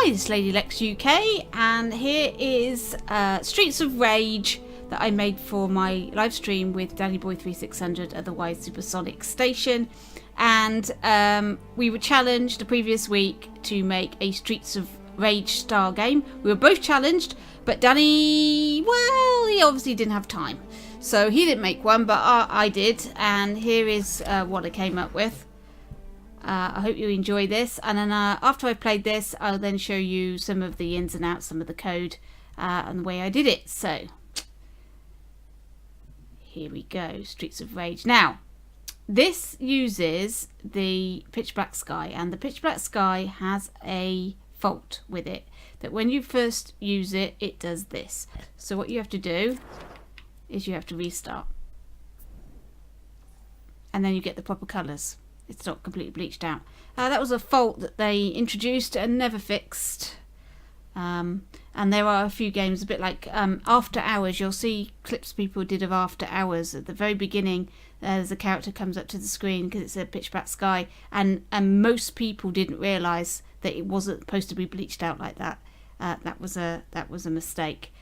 Hi, this is Lady Lex UK, and here is Streets of Rage that I made for my live stream with Danny Boy 3600, otherwise Supersonic Station. And we were challenged the previous week to make a Streets of Rage style game. We were both challenged, but Danny, well, he obviously didn't have time. So he didn't make one, but I did, and here is what I came up with. I hope you enjoy this, and then after I've played this, I'll then show you some of the ins and outs, some of the code, and the way I did it. So, here we go, Streets of Rage. Now, this uses the pitch black sky, and the pitch black sky has a fault with it, that when you first use it, it does this. So what you have to do is you have to restart, and then you get the proper colours. It's not completely bleached out. That was a fault that they introduced and never fixed. And there are a few games, a bit like After Hours. You'll see clips people did of After Hours. At the very beginning, there's a character comes up to the screen because it's a pitch black sky, and most people didn't realise that it wasn't supposed to be bleached out like that. That was a mistake,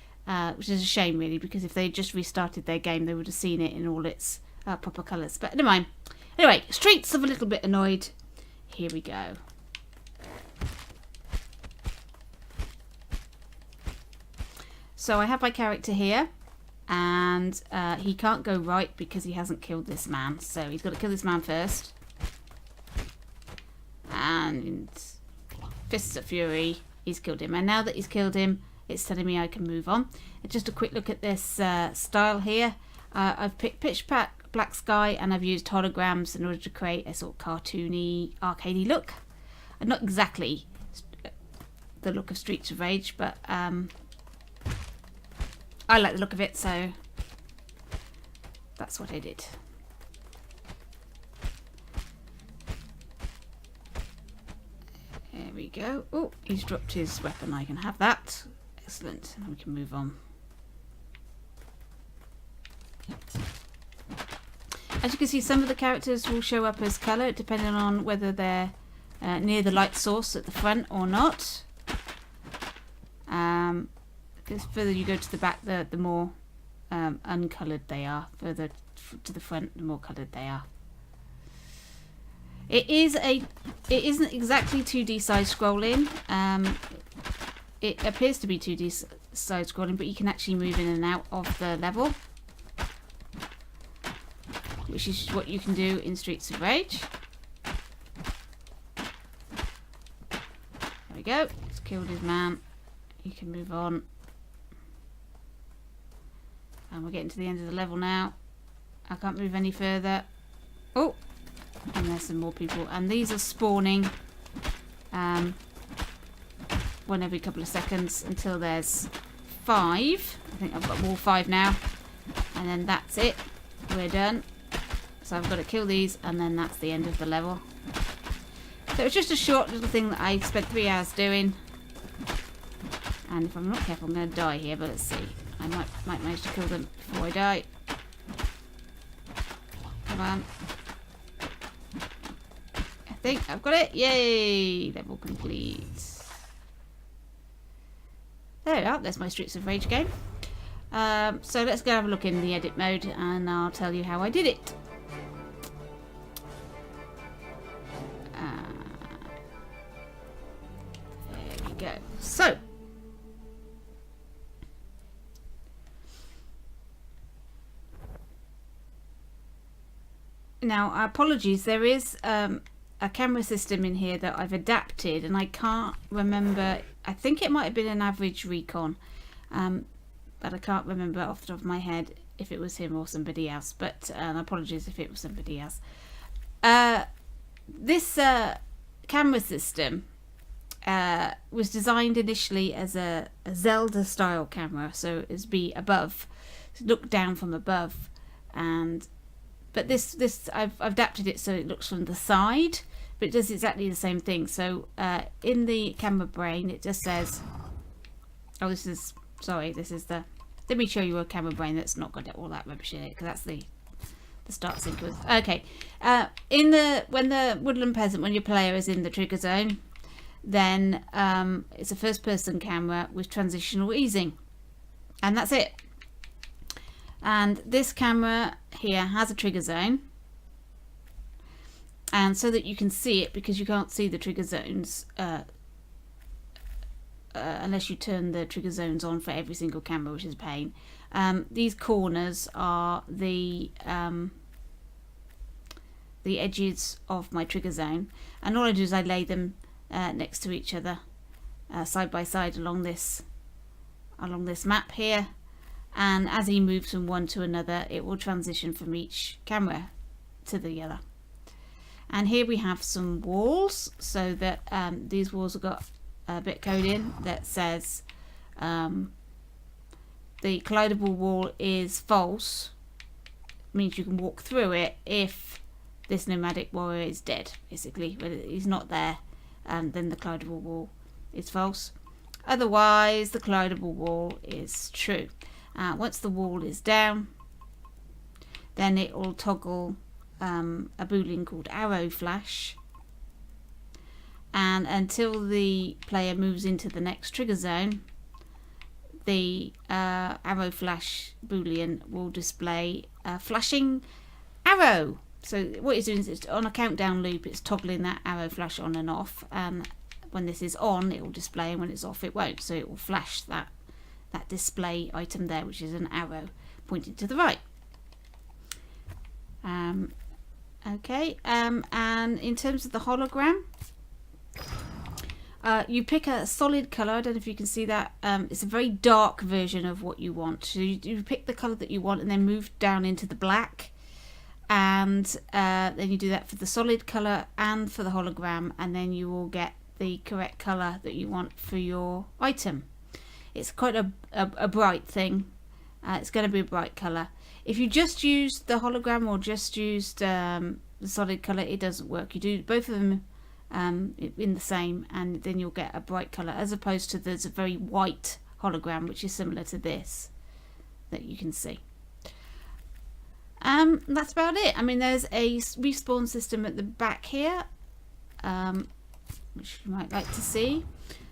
which is a shame really, because if they just restarted their game, they would have seen it in all its proper colours. But never mind. Anyway, Streets of a little bit annoyed. Here we go. So I have my character here, and he can't go right because he hasn't killed this man. So he's got to kill this man first. And Fists of Fury, he's killed him. And now that he's killed him, it's telling me I can move on. And just a quick look at this style here. I've picked pitch black sky, and I've used holograms in order to create a sort of cartoony, arcadey look. And not exactly the look of Streets of Rage, but I like the look of it, so that's what I did. There we go. Oh, he's dropped his weapon. I can have that. Excellent. And we can move on. As you can see, some of the characters will show up as colour depending on whether they're near the light source at the front or not. The further you go to the back, the more uncoloured they are. Further to the front, the more coloured they are. It isn't exactly 2D side scrolling. It appears to be 2D side scrolling, but you can actually move in and out of the level, which is what you can do in Streets of Rage. There we go. He's killed his man. You can move on. And we're getting to the end of the level now. I can't move any further. Oh! And there's some more people. And these are spawning one every couple of seconds until there's 5. I think I've got more 5 now. And then that's it. We're done. So I've got to kill these, and then that's the end of the level. So it's just a short little thing that I spent 3 hours doing. And if I'm not careful, I'm going to die here, but let's see. I might manage to kill them before I die. Come on. I think I've got it. Yay! Level complete. There we are. There's my Streets of Rage game. So let's go have a look in the edit mode, and I'll tell you how I did it. There we go. So now, apologies, there is a camera system in here that I've adapted, and I can't remember. I think it might have been an average recon, but I can't remember off the top of my head if it was him or somebody else. But apologies if it was somebody else. This camera system was designed initially as a Zelda style camera, so it's be above, look down from above, but this I've adapted it so it looks from the side, but it does exactly the same thing. So in the camera brain, it just says, oh, this is the, let me show you a camera brain that's not got all that rubbish in it, because that's the start sequence. Okay, when the woodland peasant, when your player is in the trigger zone, then it's a first person camera with transitional easing, and that's it. And this camera here has a trigger zone, and so that you can see it, because you can't see the trigger zones unless you turn the trigger zones on for every single camera, which is a pain. These corners are the edges of my trigger zone, and all I do is I lay them next to each other, side by side along this map here, and as he moves from one to another, it will transition from each camera to the other. And here we have some walls, so that these walls have got a bit code in that says the collidable wall is false, means you can walk through it if this nomadic warrior is dead, basically. When he's not there, then the collidable wall is false. Otherwise, the collidable wall is true. Once the wall is down, then it will toggle a boolean called arrow flash, and until the player moves into the next trigger zone, the arrow flash boolean will display a flashing arrow. So what it's doing is, it's on a countdown loop, it's toggling that arrow flash on and off, and when this is on it will display, and when it's off it won't, so it will flash that display item there, which is an arrow pointing to the right. Okay, and in terms of the hologram, you pick a solid color. I don't know if you can see that. It's a very dark version of what you want. So you pick the color that you want and then move down into the black, and then you do that for the solid color and for the hologram, and then you will get the correct color that you want for your item. It's quite a bright thing. It's going to be a bright color. If you just use the hologram or just used the solid color, it doesn't work. You do both of them in the same, and then you'll get a bright color, as opposed to there's a very white hologram, which is similar to this that you can see. That's about it. I mean, there's a respawn system at the back here, which you might like to see.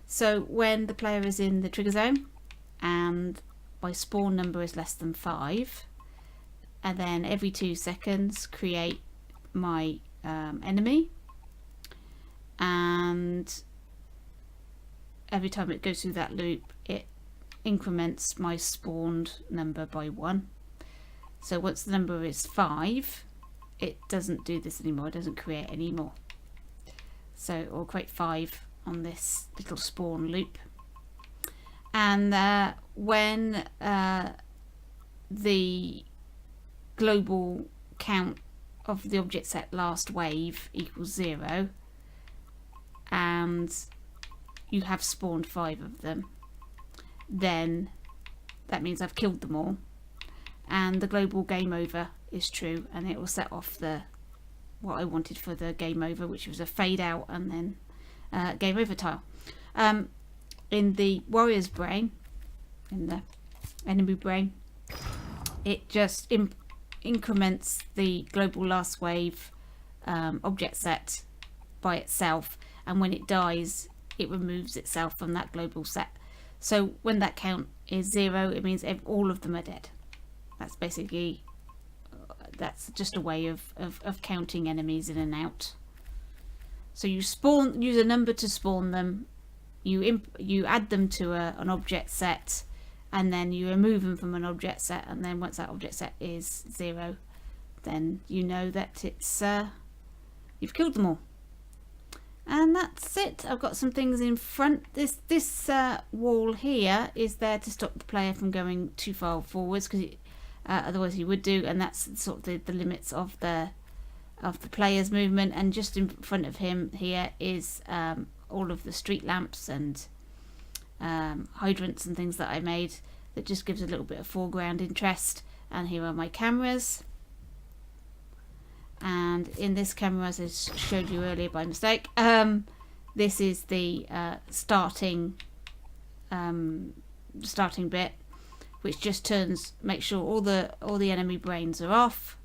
So when the player is in the trigger zone and my spawn number is less than 5, and then every 2 seconds create my enemy, and every time it goes through that loop it increments my spawned number by 1. So once the number is 5, it doesn't do this anymore, it doesn't create anymore. So it will create 5 on this little spawn loop. And when the global count of the object set last wave equals 0, and you have spawned 5 of them, then that means I've killed them all, and the global game over is true, and it will set off what I wanted for the game over, which was a fade out and then game over tile. In the warrior's brain, in the enemy brain, it just increments the global last wave object set by itself, and when it dies it removes itself from that global set. So when that count is 0, it means all of them are dead. That's basically, that's just a way of counting enemies in and out. So you use a number to spawn them, you add them to an object set, and then you remove them from an object set, and then once that object set is 0, then you know that it's you've killed them all. And that's it. I've got some things in front. This wall here is there to stop the player from going too far forwards, because otherwise he would do, and that's sort of the limits of the player's movement. And just in front of him here is all of the street lamps and hydrants and things that I made, that just gives a little bit of foreground interest. And here are my cameras, and in this camera, as I showed you earlier by mistake, this is the starting bit, which just makes sure all the enemy brains are off,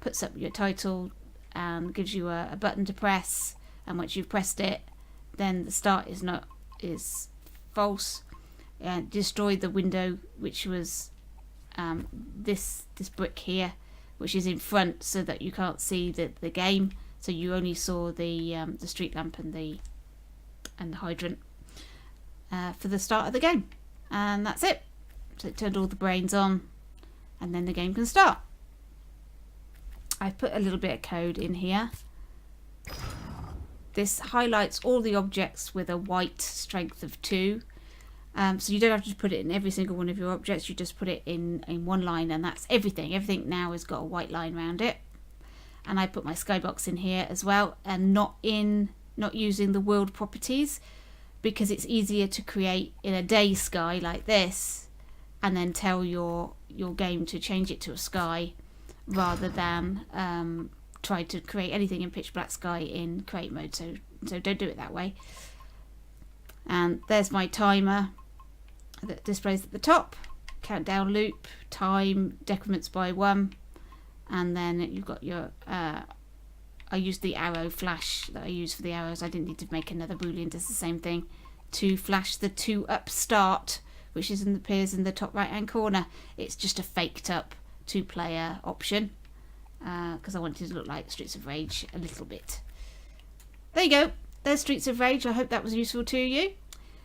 puts up your title, and gives you a button to press, and once you've pressed it, then the start is false. Destroy the window, which was this brick here, which is in front, so that you can't see the game. So you only saw the street lamp and the hydrant for the start of the game, and that's it. So it turned all the brains on, and then the game can start. I've put a little bit of code in here. This highlights all the objects with a white strength of 2. So you don't have to put it in every single one of your objects, you just put it in one line, and that's everything. Everything now has got a white line around it. And I put my skybox in here as well, and not using the world properties, because it's easier to create in a day sky like this and then tell your game to change it to a sky, rather than try to create anything in pitch black sky in create mode. So don't do it that way. And there's my timer that displays at the top, countdown loop, time, decrements by 1, and then you've got your I used the arrow flash that I use for the arrows. I didn't need to make another boolean, does the same thing, to flash the 2 up start, which appears in the top right hand corner. It's just a faked up 2-player option, because I wanted it to look like Streets of Rage a little bit. There you go, there's Streets of Rage. I hope that was useful to you.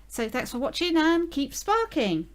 So thanks for watching, and keep sparking.